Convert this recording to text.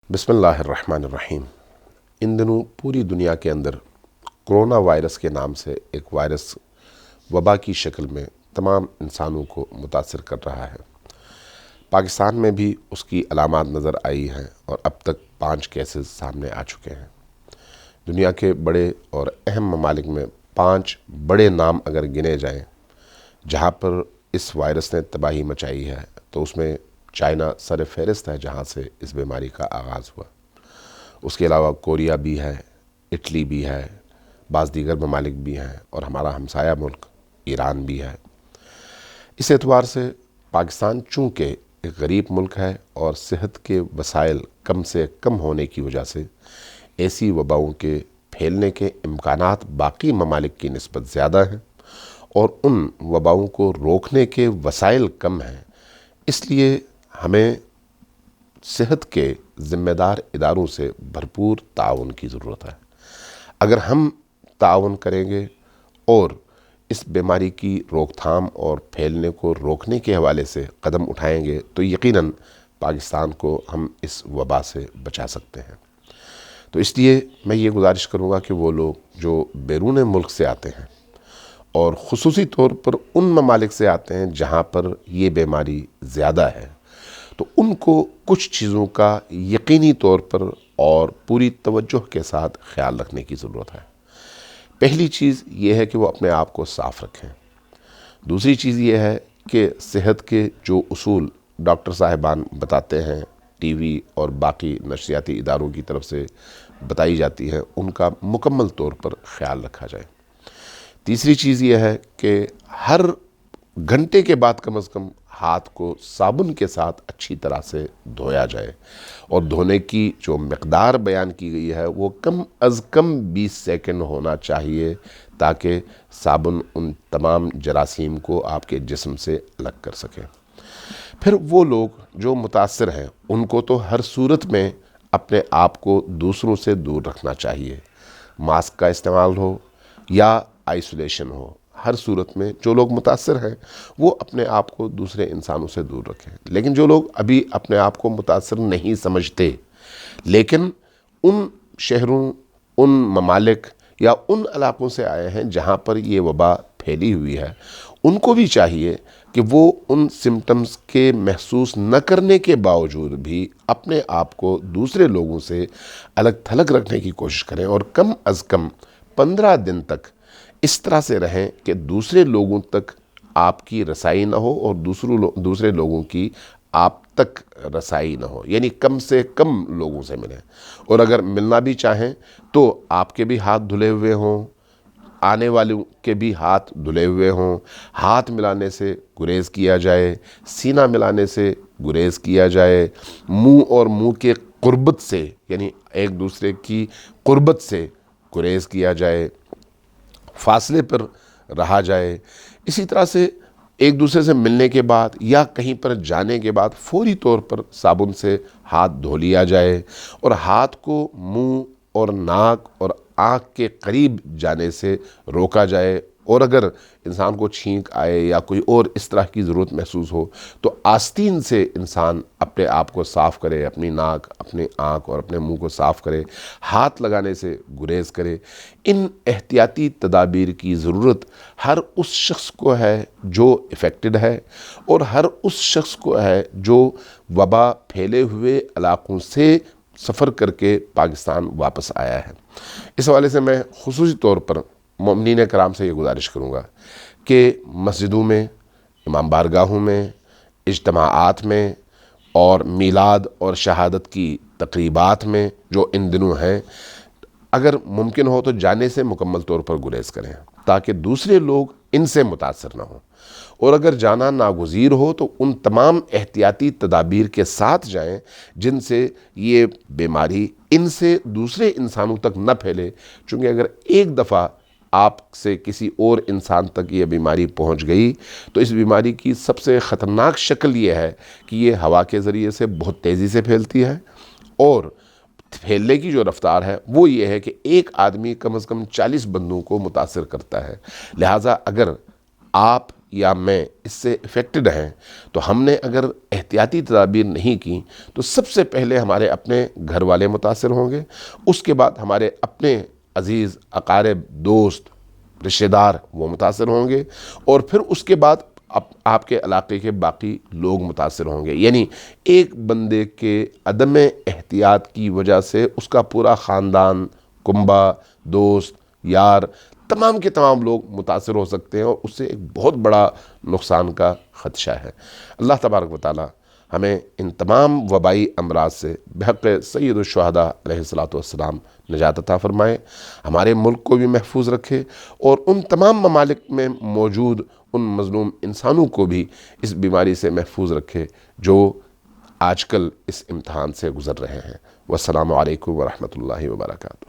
بسم اللہ الرحمن الرحیم۔ ان دنوں پوری دنیا کے اندر کرونا وائرس کے نام سے ایک وائرس وبا کی شکل میں تمام انسانوں کو متاثر کر رہا ہے۔ پاکستان میں بھی اس کی علامات نظر آئی ہیں اور اب تک 5 کیسز سامنے آ چکے ہیں۔ دنیا کے بڑے اور اہم ممالک میں 5 بڑے نام اگر گنے جائیں جہاں پر اس وائرس نے تباہی مچائی ہے تو اس میں چائنا سر فہرست ہے، جہاں سے اس بیماری کا آغاز ہوا۔ اس کے علاوہ کوریا بھی ہے، اٹلی بھی ہے، بعض دیگر ممالک بھی ہیں اور ہمارا ہمسایہ ملک ایران بھی ہے۔ اس اعتبار سے پاکستان چونکہ ایک غریب ملک ہے اور صحت کے وسائل کم سے کم ہونے کی وجہ سے ایسی وباؤں کے پھیلنے کے امکانات باقی ممالک کی نسبت زیادہ ہیں اور ان وباؤں کو روکنے کے وسائل کم ہیں، اس لیے ہمیں صحت کے ذمہ دار اداروں سے بھرپور تعاون کی ضرورت ہے۔ اگر ہم تعاون کریں گے اور اس بیماری کی روک تھام اور پھیلنے کو روکنے کے حوالے سے قدم اٹھائیں گے تو یقیناً پاکستان کو ہم اس وبا سے بچا سکتے ہیں۔ تو اس لیے میں یہ گزارش کروں گا کہ وہ لوگ جو بیرون ملک سے آتے ہیں اور خصوصی طور پر ان ممالک سے آتے ہیں جہاں پر یہ بیماری زیادہ ہے، تو ان کو کچھ چیزوں کا یقینی طور پر اور پوری توجہ کے ساتھ خیال رکھنے کی ضرورت ہے۔ پہلی چیز یہ ہے کہ وہ اپنے آپ کو صاف رکھیں۔ دوسری چیز یہ ہے کہ صحت کے جو اصول ڈاکٹر صاحبان بتاتے ہیں، ٹی وی اور باقی نشریاتی اداروں کی طرف سے بتائی جاتی ہیں، ان کا مکمل طور پر خیال رکھا جائے۔ تیسری چیز یہ ہے کہ ہر گھنٹے کے بعد کم از کم ہاتھ کو صابن کے ساتھ اچھی طرح سے دھویا جائے، اور دھونے کی جو مقدار بیان کی گئی ہے وہ کم از کم 20 سیکنڈ ہونا چاہیے تاکہ صابن ان تمام جراثیم کو آپ کے جسم سے الگ کر سکے۔ پھر وہ لوگ جو متاثر ہیں ان کو تو ہر صورت میں اپنے آپ کو دوسروں سے دور رکھنا چاہیے، ماسک کا استعمال ہو یا آئسولیشن ہو، ہر صورت میں جو لوگ متاثر ہیں وہ اپنے آپ کو دوسرے انسانوں سے دور رکھیں۔ لیکن جو لوگ ابھی اپنے آپ کو متاثر نہیں سمجھتے لیکن ان شہروں، ان ممالک یا ان علاقوں سے آئے ہیں جہاں پر یہ وبا پھیلی ہوئی ہے، ان کو بھی چاہیے کہ وہ ان سمٹمز کے محسوس نہ کرنے کے باوجود بھی اپنے آپ کو دوسرے لوگوں سے الگ تھلگ رکھنے کی کوشش کریں اور کم از کم 15 دن تک اس طرح سے رہیں کہ دوسرے لوگوں تک آپ کی رسائی نہ ہو اور دوسرے لوگوں کی آپ تک رسائی نہ ہو، یعنی کم سے کم لوگوں سے ملیں، اور اگر ملنا بھی چاہیں تو آپ کے بھی ہاتھ دھلے ہوئے ہوں، آنے والوں کے بھی ہاتھ دھلے ہوئے ہوں، ہاتھ ملانے سے گریز کیا جائے، سینہ ملانے سے گریز کیا جائے، منہ اور منہ کے قربت سے یعنی ایک دوسرے کی قربت سے گریز کیا جائے، فاصلے پر رہا جائے۔ اسی طرح سے ایک دوسرے سے ملنے کے بعد یا کہیں پر جانے کے بعد فوری طور پر صابن سے ہاتھ دھو لیا جائے اور ہاتھ کو منہ اور ناک اور آنکھ کے قریب جانے سے روکا جائے، اور اگر انسان کو چھینک آئے یا کوئی اور اس طرح کی ضرورت محسوس ہو تو آستین سے انسان اپنے آپ کو صاف کرے، اپنی ناک، اپنی آنکھ اور اپنے منہ کو صاف کرے، ہاتھ لگانے سے گریز کرے۔ ان احتیاطی تدابیر کی ضرورت ہر اس شخص کو ہے جو افیکٹڈ ہے اور ہر اس شخص کو ہے جو وبا پھیلے ہوئے علاقوں سے سفر کر کے پاکستان واپس آیا ہے۔ اس حوالے سے میں خصوصی طور پر مومنین کرام سے یہ گزارش کروں گا کہ مسجدوں میں، امام بارگاہوں میں، اجتماعات میں اور میلاد اور شہادت کی تقریبات میں جو ان دنوں ہیں، اگر ممکن ہو تو جانے سے مکمل طور پر گریز کریں تاکہ دوسرے لوگ ان سے متاثر نہ ہوں، اور اگر جانا ناگزیر ہو تو ان تمام احتیاطی تدابیر کے ساتھ جائیں جن سے یہ بیماری ان سے دوسرے انسانوں تک نہ پھیلے، چونکہ اگر ایک دفعہ آپ سے کسی اور انسان تک یہ بیماری پہنچ گئی تو اس بیماری کی سب سے خطرناک شکل یہ ہے کہ یہ ہوا کے ذریعے سے بہت تیزی سے پھیلتی ہے، اور پھیلنے کی جو رفتار ہے وہ یہ ہے کہ ایک آدمی کم از کم 40 بندوں کو متاثر کرتا ہے۔ لہٰذا اگر آپ یا میں اس سے افیکٹڈ ہیں، تو ہم نے اگر احتیاطی تدابیر نہیں کی تو سب سے پہلے ہمارے اپنے گھر والے متاثر ہوں گے، اس کے بعد ہمارے اپنے عزیز اقارب دوست رشتہ دار وہ متاثر ہوں گے، اور پھر اس کے بعد آپ کے علاقے کے باقی لوگ متاثر ہوں گے۔ یعنی ایک بندے کے عدم احتیاط کی وجہ سے اس کا پورا خاندان، کنبہ، دوست، یار، تمام کے تمام لوگ متاثر ہو سکتے ہیں، اور اس سے ایک بہت بڑا نقصان کا خدشہ ہے۔ اللہ تبارک و تعالی ہمیں ان تمام وبائی امراض سے بحق سید الشہداء علیہ السلام نجات عطا فرمائے، ہمارے ملک کو بھی محفوظ رکھے، اور ان تمام ممالک میں موجود ان مظلوم انسانوں کو بھی اس بیماری سے محفوظ رکھے جو آج کل اس امتحان سے گزر رہے ہیں۔ والسلام علیکم ورحمۃ اللہ وبرکاتہ۔